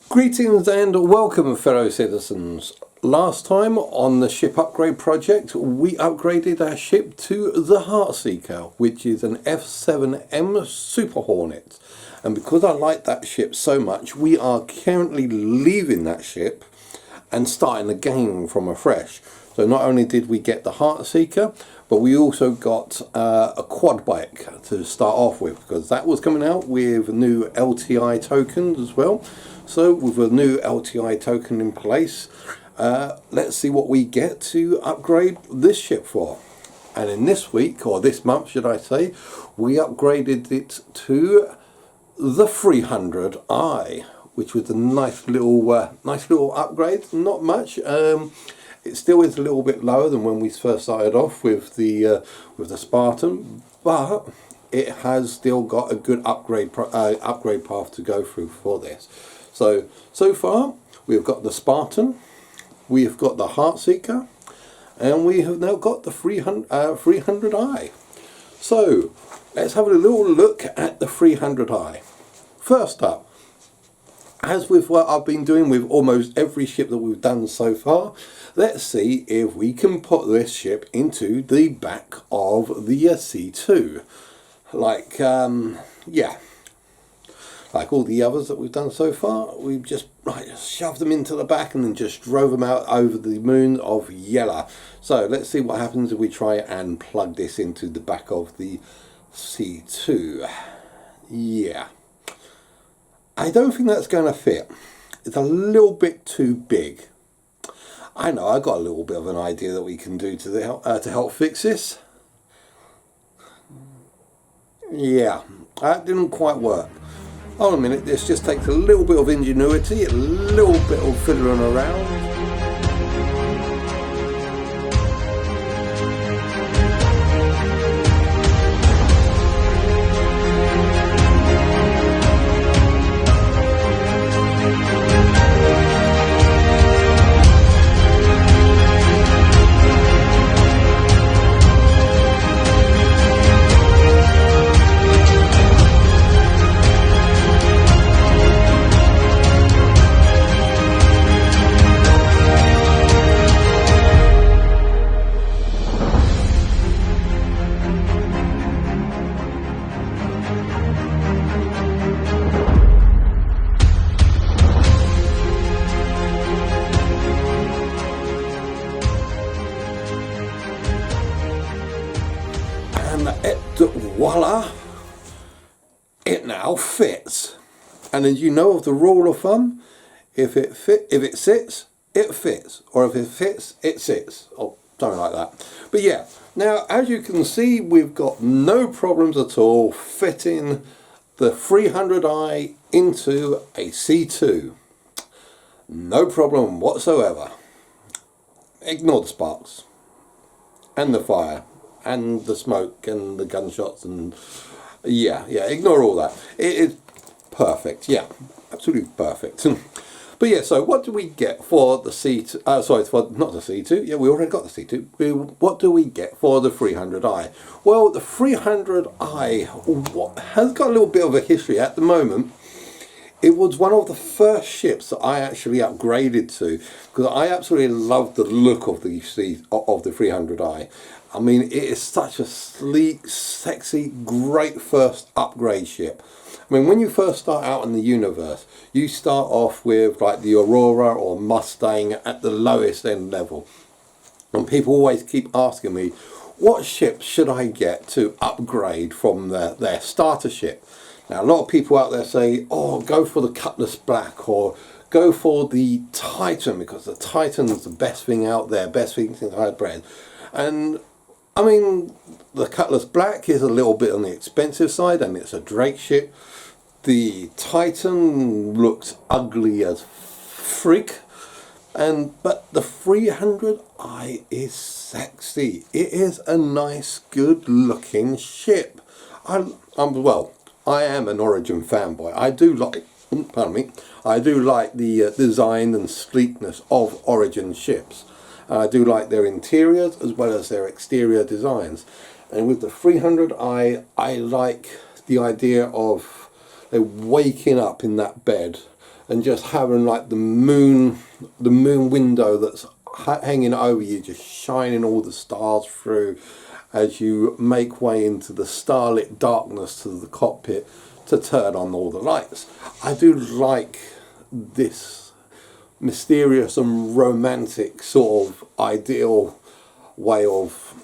Greetings and welcome, fellow citizens. Last time on the ship upgrade project, we upgraded our ship to the Heartseeker, which is an F7M Super Hornet. And because I like that ship so much, we are currently leaving that ship and starting again from afresh. So not only did we get the Heartseeker, but we also got a quad bike to start off with, because that was coming out with new LTI tokens as well. So with a new LTI token in place, let's see what we get to upgrade this ship for. And in this week, or this month should I say, we upgraded it to the 300i, which was a nice little upgrade. Not much. It still is a little bit lower than when we first started off with the Spartan, but it has still got a good upgrade path to go through for this. So far we've got the Spartan, we have got the Heartseeker, and we have now got the 300i. So let's have a little look at the 300i. First up, as with what I've been doing with almost every ship that we've done so far, let's see if we can put this ship into the back of the C2. Like all the others that we've done so far, we've just shoved them into the back and then just drove them out over the moon of Yella. So let's see what happens if we try and plug this into the back of the C2. Yeah. I don't think that's going to fit. It's a little bit too big. I know, I got a little bit of an idea that we can do to help fix this. Yeah, that didn't quite work. Hold on a minute, this just takes a little bit of ingenuity, a little bit of fiddling around. Voila, it now fits. And as you know of the rule of thumb, if it sits, it fits, or if it fits, it sits, or something like that. But yeah, now as you can see, we've got no problems at all fitting the 300i into a C2. No problem whatsoever. Ignore the sparks and the fire and the smoke and the gunshots, and yeah, ignore all that. It is perfect. Yeah, absolutely perfect. But yeah, so what do we get for the C2? Not the C2. Yeah, we already got the C2. What do we get for the 300i? Well, the 300i has got a little bit of a history at the moment. It was one of the first ships that I actually upgraded to, because I absolutely loved the look of the 300i. I mean, it is such a sleek, sexy, great first upgrade ship. I mean, when you first start out in the universe, you start off with like the Aurora or Mustang at the lowest end level. And people always keep asking me, what ship should I get to upgrade from their starter ship? Now, a lot of people out there say, oh, go for the Cutlass Black, or go for the Titan, because the Titan is the best thing out there, best thing since I've bred. And I mean, the Cutlass Black is a little bit on the expensive side, and it's a Drake ship. The Titan looks ugly as freak, but the 300i is sexy. It is a nice, good-looking ship. I am an Origin fanboy. I do like the design and sleekness of Origin ships. I do like their interiors as well as their exterior designs. And with the 300i, I like the idea of waking up in that bed and just having like the moon window that's hanging over you, just shining all the stars through as you make way into the starlit darkness to the cockpit to turn on all the lights. I do like this mysterious and romantic sort of ideal way of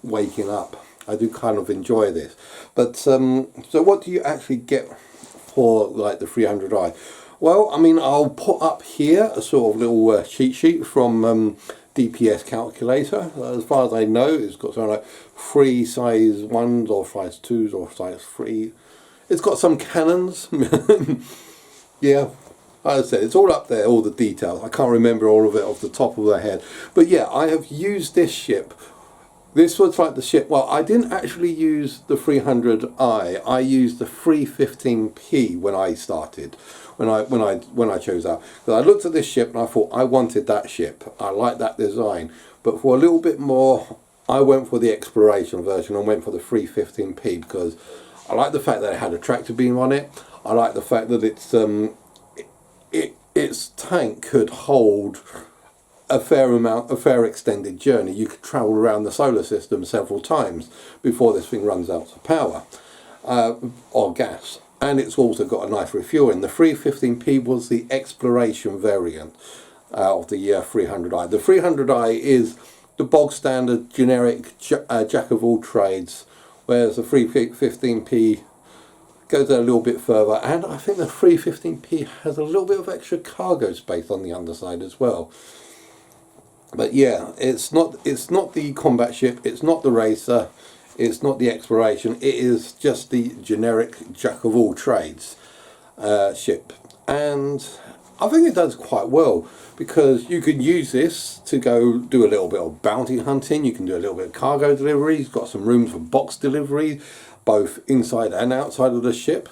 waking up. I do kind of enjoy this. But so what do you actually get for like the 300i? Well, I mean, I'll put up here a sort of little cheat sheet from DPS calculator. As far as I know, it's got something like 3 size 1s or size 2s or size 3. It's got some cannons. Yeah, as I said, it's all up there, all the details. I can't remember all of it off the top of my head. But yeah, I have used this ship. This was like the ship, well, I didn't actually use the 300i. I used the 315p when I started, when I chose that. Because I looked at this ship and I thought I wanted that ship. I like that design. But for a little bit more, I went for the exploration version and went for the 315p because I like the fact that it had a tractor beam on it. I like the fact that its tank could hold a fair extended journey. You could travel around the solar system several times before this thing runs out of power or gas. And it's also got a nice refueling. The 315p was the exploration variant of the 300i. The 300i is the bog standard generic jack of all trades, whereas the 315p goes a little bit further, and I think the 315p has a little bit of extra cargo space on the underside as well. But yeah, it's not the combat ship, it's not the racer, it's not the exploration, it is just the generic jack of all trades ship. And I think it does quite well because you can use this to go do a little bit of bounty hunting, you can do a little bit of cargo delivery, it's got some room for box delivery, both inside and outside of the ship.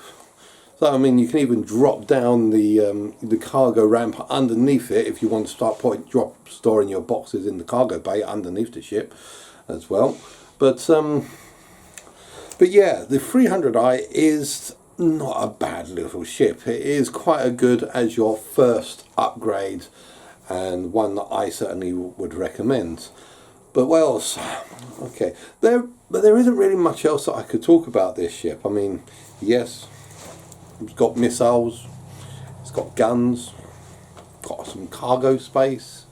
So I mean, you can even drop down the cargo ramp underneath it if you want to start storing your boxes in the cargo bay underneath the ship as well. But yeah, the 300i is not a bad little ship. It is quite a good as your first upgrade and one that I certainly would recommend. But what else? Okay, but there isn't really much else that I could talk about this ship. I mean, yes, it's got missiles, it's got guns, got some cargo space,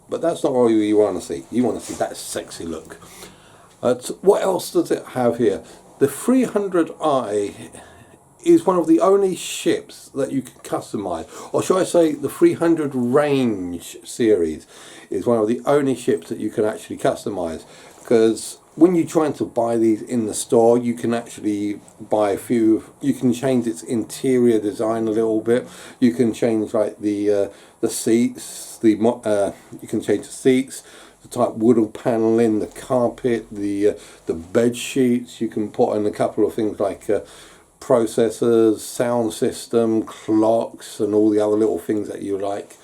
but that's not what you want to see. You want to see that sexy look. What else does it have here? The 300i is one of the only ships that you can customize, or should I say the 300 range series is one of the only ships that you can actually customize, because when you're trying to buy these in the store, you can actually buy a few. You can change its interior design a little bit. You can change like the seats. You can change the seats, the type of wood paneling, the carpet, the bed sheets. You can put in a couple of things like processors, sound system, clocks, and all the other little things that you like.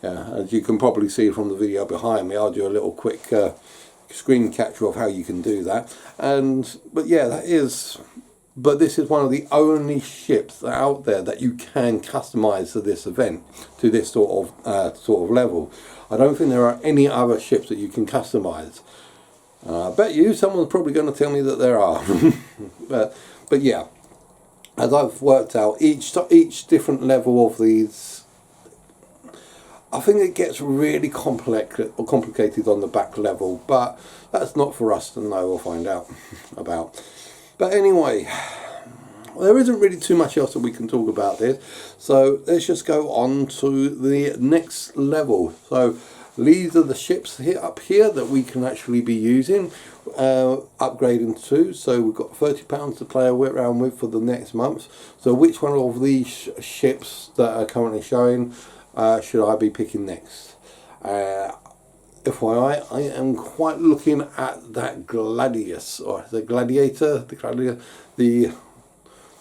As you can probably see from the video behind me, I'll do a little quick screen capture of how you can do that. But yeah, but this is one of the only ships out there that you can customize to this event, to this sort of level. I don't think there are any other ships that you can customize. I bet you someone's probably going to tell me that there are. but yeah, as I've worked out, each different level of these, I think it gets really complicated on the back level, but that's not for us to know or find out about. But anyway, there isn't really too much else that we can talk about this, so let's just go on to the next level. So these are the ships up here that we can actually be using, upgrading to. So we've got £30 to play around with for the next month. So which one of these ships that are currently showing should I be picking next? FYI, I am quite looking at that Gladius, or the Gladiator,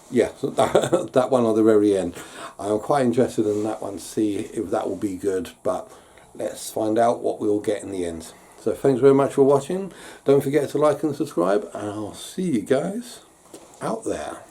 yeah, that one at the very end. I'm quite interested in that one, see if that will be good, but let's find out what we'll get in the end. So thanks very much for watching. Don't forget to like and subscribe, and I'll see you guys out there.